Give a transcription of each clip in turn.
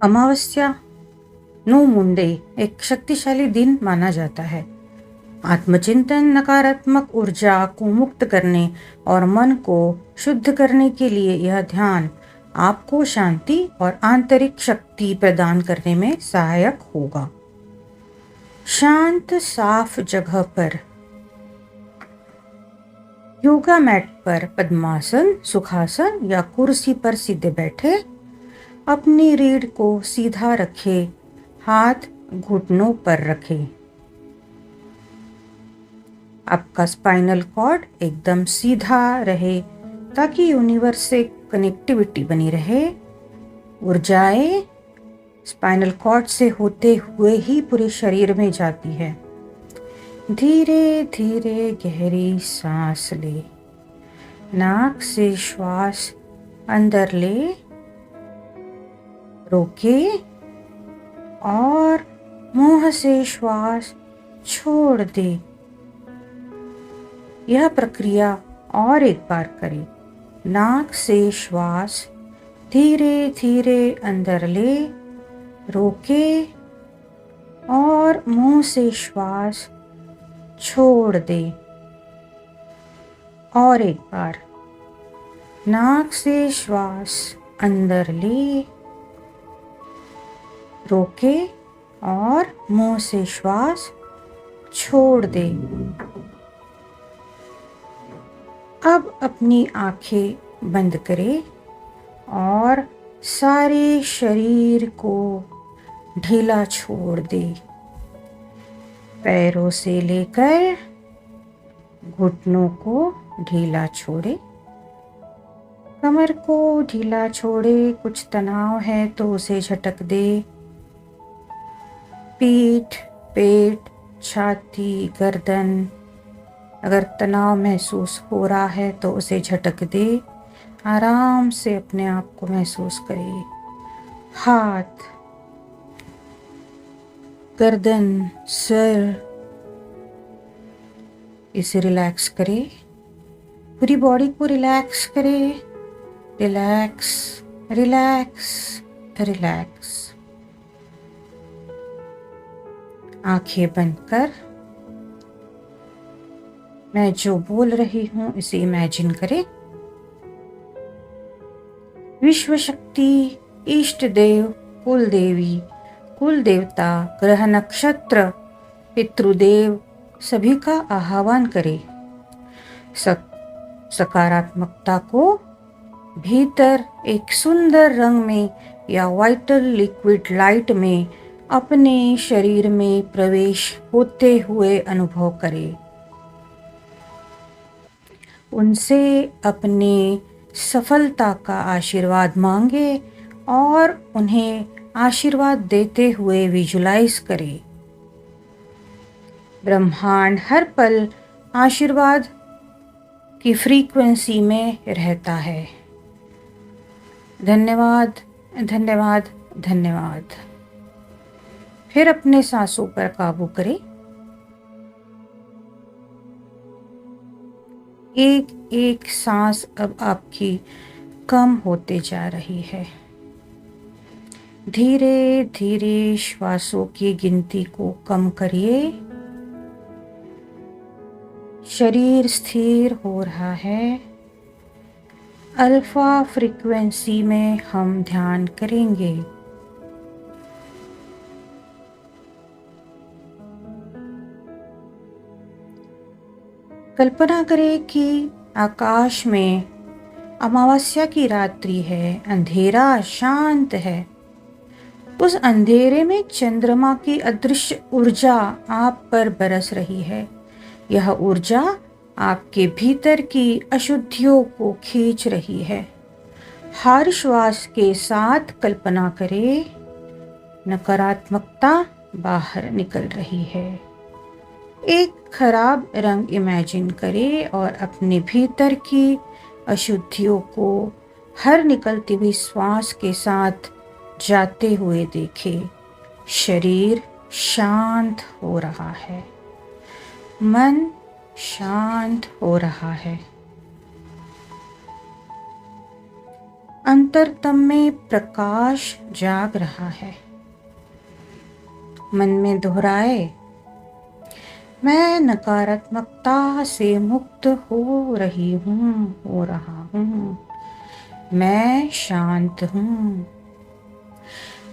अमावस्या no मुंडे एक शक्तिशाली दिन माना जाता है। आत्मचिंतन, नकारात्मक ऊर्जा को मुक्त करने और मन को शुद्ध करने के लिए यह ध्यान आपको शांति और आंतरिक शक्ति प्रदान करने में सहायक होगा। शांत साफ जगह पर योगा मैट पर पद्मासन, सुखासन या कुर्सी पर सीधे बैठे अपनी रीढ़ को सीधा रखें, हाथ घुटनों पर रखें। आपका स्पाइनल कॉर्ड एकदम सीधा रहे ताकि यूनिवर्स से कनेक्टिविटी बनी रहे। ऊर्जाएं स्पाइनल कॉर्ड से होते हुए ही पूरे शरीर में जाती है। धीरे धीरे गहरी सांस ले, नाक से श्वास अंदर ले, रोके और मुंह से श्वास छोड़ दे। यह प्रक्रिया और एक बार करें। नाक से श्वास धीरे धीरे अंदर ले, रोके और मुंह से श्वास छोड़ दे। और एक बार नाक से श्वास अंदर ले, रोके और मुंह से श्वास छोड़ दे। अब अपनी आंखें बंद करें और सारे शरीर को ढीला छोड़ दे। पैरों से लेकर घुटनों को ढीला छोड़े, कमर को ढीला छोड़े। कुछ तनाव है तो उसे झटक दे। पीठ, पेट, छाती, गर्दन, अगर तनाव महसूस हो रहा है तो उसे झटक दे। आराम से अपने आप को महसूस करे। हाथ, गर्दन, सर, इसे रिलैक्स करे। पूरी बॉडी को रिलैक्स करे। Relax, relax, relax. आंखें बंद कर मैं जो बोल रही हूं इसे इमेजिन करें। विश्व शक्ति, इष्ट देव, कुल देवी, कुल देवता, ग्रह नक्षत्र, पितृदेव सभी का आह्वान करें। सकारात्मकता को भीतर एक सुंदर रंग में या वाइटल लिक्विड लाइट में अपने शरीर में प्रवेश होते हुए अनुभव करें। उनसे अपने सफलता का आशीर्वाद मांगे और उन्हें आशीर्वाद देते हुए विजुलाइज करें। ब्रह्मांड हर पल आशीर्वाद की फ्रीक्वेंसी में रहता है। धन्यवाद, धन्यवाद, धन्यवाद। फिर अपने सांसों पर काबू करें। एक एक सांस अब आपकी कम होते जा रही है। धीरे धीरे श्वासों की गिनती को कम करिए। शरीर स्थिर हो रहा है। अल्फा फ्रीक्वेंसी में हम ध्यान करेंगे। कल्पना करें कि आकाश में अमावस्या की रात्रि है, अंधेरा शांत है। उस अंधेरे में चंद्रमा की अदृश्य ऊर्जा आप पर बरस रही है। यह ऊर्जा आपके भीतर की अशुद्धियों को खींच रही है। हर श्वास के साथ कल्पना करें, नकारात्मकता बाहर निकल रही है। एक खराब रंग इमेजिन करें और अपने भीतर की अशुद्धियों को हर निकलती हुई श्वास के साथ जाते हुए देखें। शरीर शांत हो रहा है, मन शांत हो रहा है। अंतरतम में प्रकाश जाग रहा है। मन में दोहराए, मैं नकारात्मकता से मुक्त हो रही हूँ, हो रहा हूँ। मैं शांत हूँ।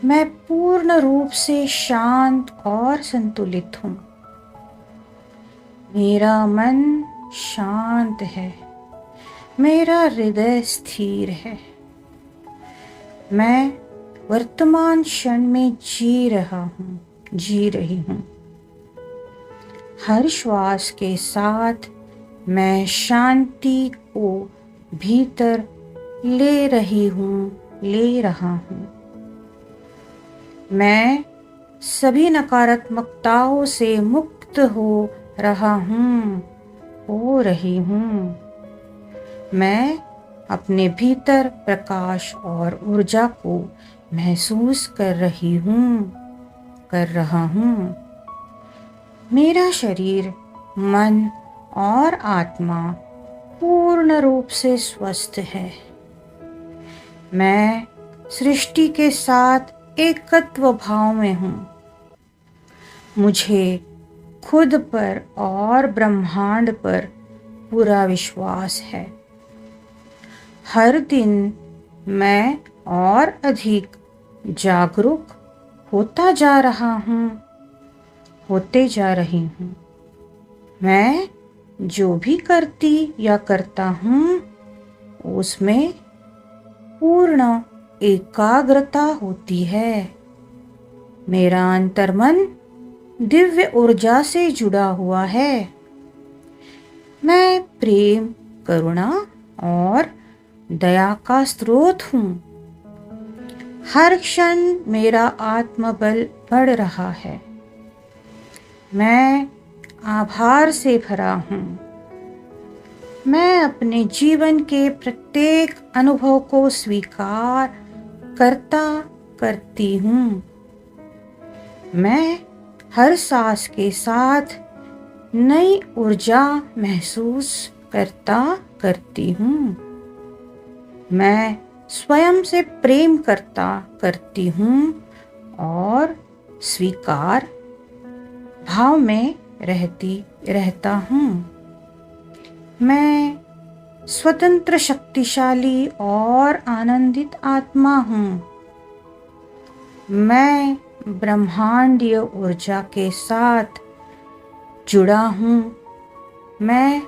मैं पूर्ण रूप से शांत और संतुलित हूँ। मेरा मन शांत है। मेरा हृदय स्थिर है। मैं वर्तमान क्षण में जी रहा हूँ, जी रही हूँ। हर श्वास के साथ मैं शांति को भीतर ले रही हूँ, ले रहा हूँ। मैं सभी नकारात्मकताओं से मुक्त हो रहा हूँ, हो रही हूँ। मैं अपने भीतर प्रकाश और ऊर्जा को महसूस कर रही हूँ, कर रहा हूँ। मेरा शरीर, मन और आत्मा पूर्ण रूप से स्वस्थ है। मैं सृष्टि के साथ एकत्व भाव में हूँ। मुझे खुद पर और ब्रह्मांड पर पूरा विश्वास है। हर दिन मैं और अधिक जागरूक होता जा रहा हूँ, होते जा रही हूँ। मैं जो भी करती या करता हूँ उसमें पूर्ण एकाग्रता होती है। मेरा अंतर्मन दिव्य ऊर्जा से जुड़ा हुआ है। मैं प्रेम, करुणा और दया का स्रोत हूँ। हर क्षण मेरा आत्मबल बढ़ रहा है। मैं आभार से भरा हूँ। मैं अपने जीवन के प्रत्येक अनुभव को स्वीकार करता करती हूँ। मैं हर सांस के साथ नई ऊर्जा महसूस करता करती हूँ। मैं स्वयं से प्रेम करता करती हूँ और स्वीकार भाव में रहता हूँ। मैं स्वतंत्र, शक्तिशाली और आनंदित आत्मा हूँ। मैं ब्रह्मांडीय ऊर्जा के साथ जुड़ा हूँ। मैं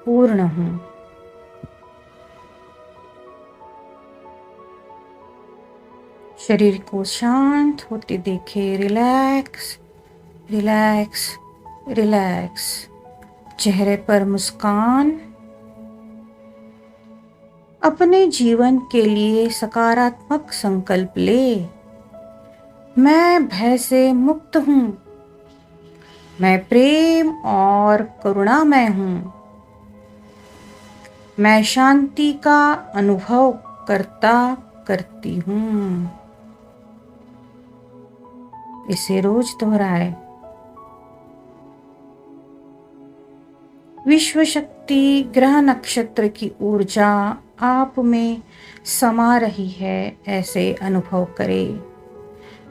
पूर्ण हूँ। शरीर को शांत होते देखे। Relax, relax, relax. चेहरे पर मुस्कान। अपने जीवन के लिए सकारात्मक संकल्प ले। मैं भय से मुक्त हूँ। मैं प्रेम और करुणामय हूँ। मैं शांति का अनुभव करता करती हूँ। इसे रोज दोहराए। विश्व शक्ति ग्रह नक्षत्र की ऊर्जा आप में समा रही है, ऐसे अनुभव करें।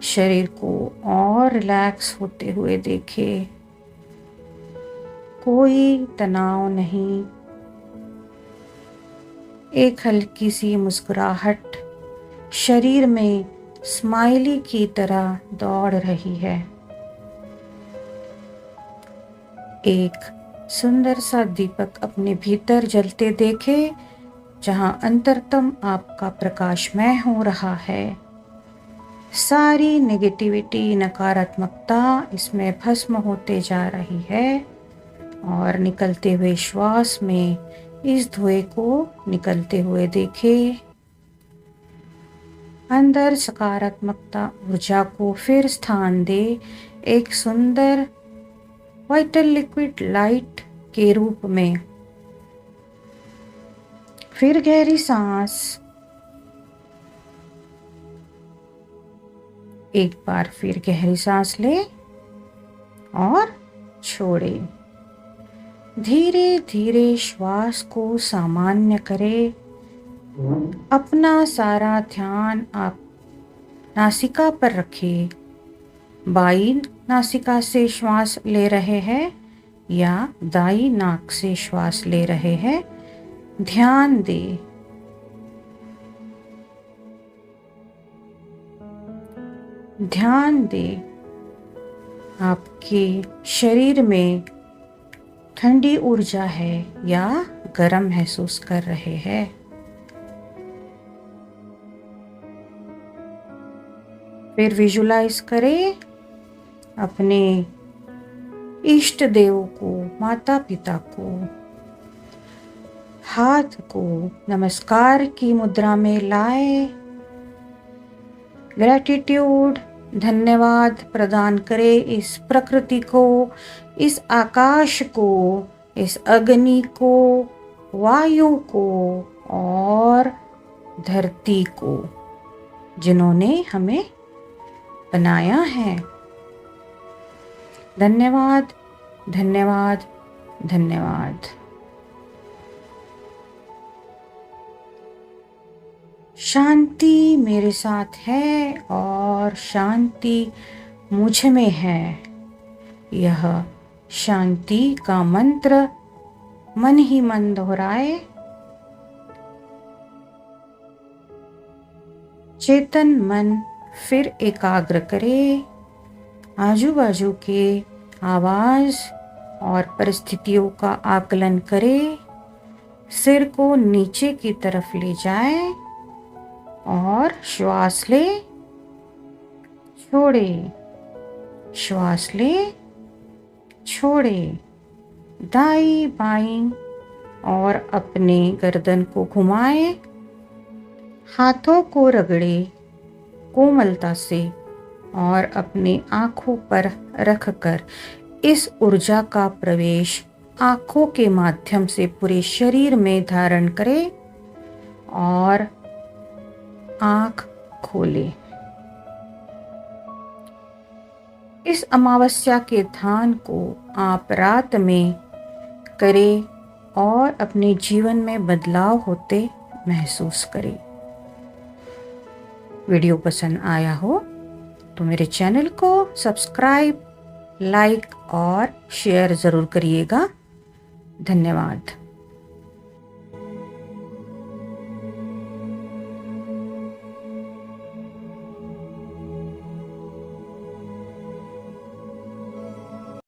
शरीर को और रिलैक्स होते हुए देखें। कोई तनाव नहीं। एक हल्की सी मुस्कुराहट शरीर में स्माइली की तरह दौड़ रही है। एक सुंदर सा दीपक अपने भीतर जलते देखे, जहां अंतरतम आपका प्रकाशमय हो रहा है। सारी नेगेटिविटी, नकारात्मकता इसमें भस्म होते जा रही है और निकलते हुए श्वास में इस धुएं को निकलते हुए देखे। अंदर सकारात्मकता ऊर्जा को फिर स्थान दे। एक सुंदर वाइटल लिक्विड लाइट के रूप में। फिर गहरी सांस। एक बार फिर गहरी सांस ले और छोड़े। धीरे धीरे श्वास को सामान्य करे। अपना सारा ध्यान आप नासिका पर रखें। बाईं नासिका से श्वास ले रहे हैं या दाईं नाक से श्वास ले रहे हैं, ध्यान दें। ध्यान दें आपके शरीर में ठंडी ऊर्जा है या गर्म महसूस कर रहे हैं। फिर विजुलाइज करें अपने इष्ट देव को, माता पिता को, हाथ को नमस्कार की मुद्रा में लाए। ग्रैटिट्यूड, धन्यवाद प्रदान करें इस प्रकृति को, इस आकाश को, इस अग्नि को, वायु को और धरती को, जिन्होंने हमें बनाया है। धन्यवाद, धन्यवाद, धन्यवाद। शांति मेरे साथ है और शांति मुझ में है। यह शांति का मंत्र मन ही मन दोहराए। चेतन मन फिर एकाग्र करे। आजू बाजू के आवाज और परिस्थितियों का आकलन करे। सिर को नीचे की तरफ ले जाए और श्वास ले, छोड़े, श्वास ले, छोड़े। दाईं बाईं और अपने गर्दन को घुमाए। हाथों को रगड़े कोमलता से और अपनी आंखों पर रखकर इस ऊर्जा का प्रवेश आंखों के माध्यम से पूरे शरीर में धारण करें और आंख खोले। इस अमावस्या के ध्यान को आप रात में करें और अपने जीवन में बदलाव होते महसूस करें। वीडियो पसंद आया हो तो मेरे चैनल को सब्सक्राइब, लाइक और शेयर ज़रूर करिएगा। धन्यवाद।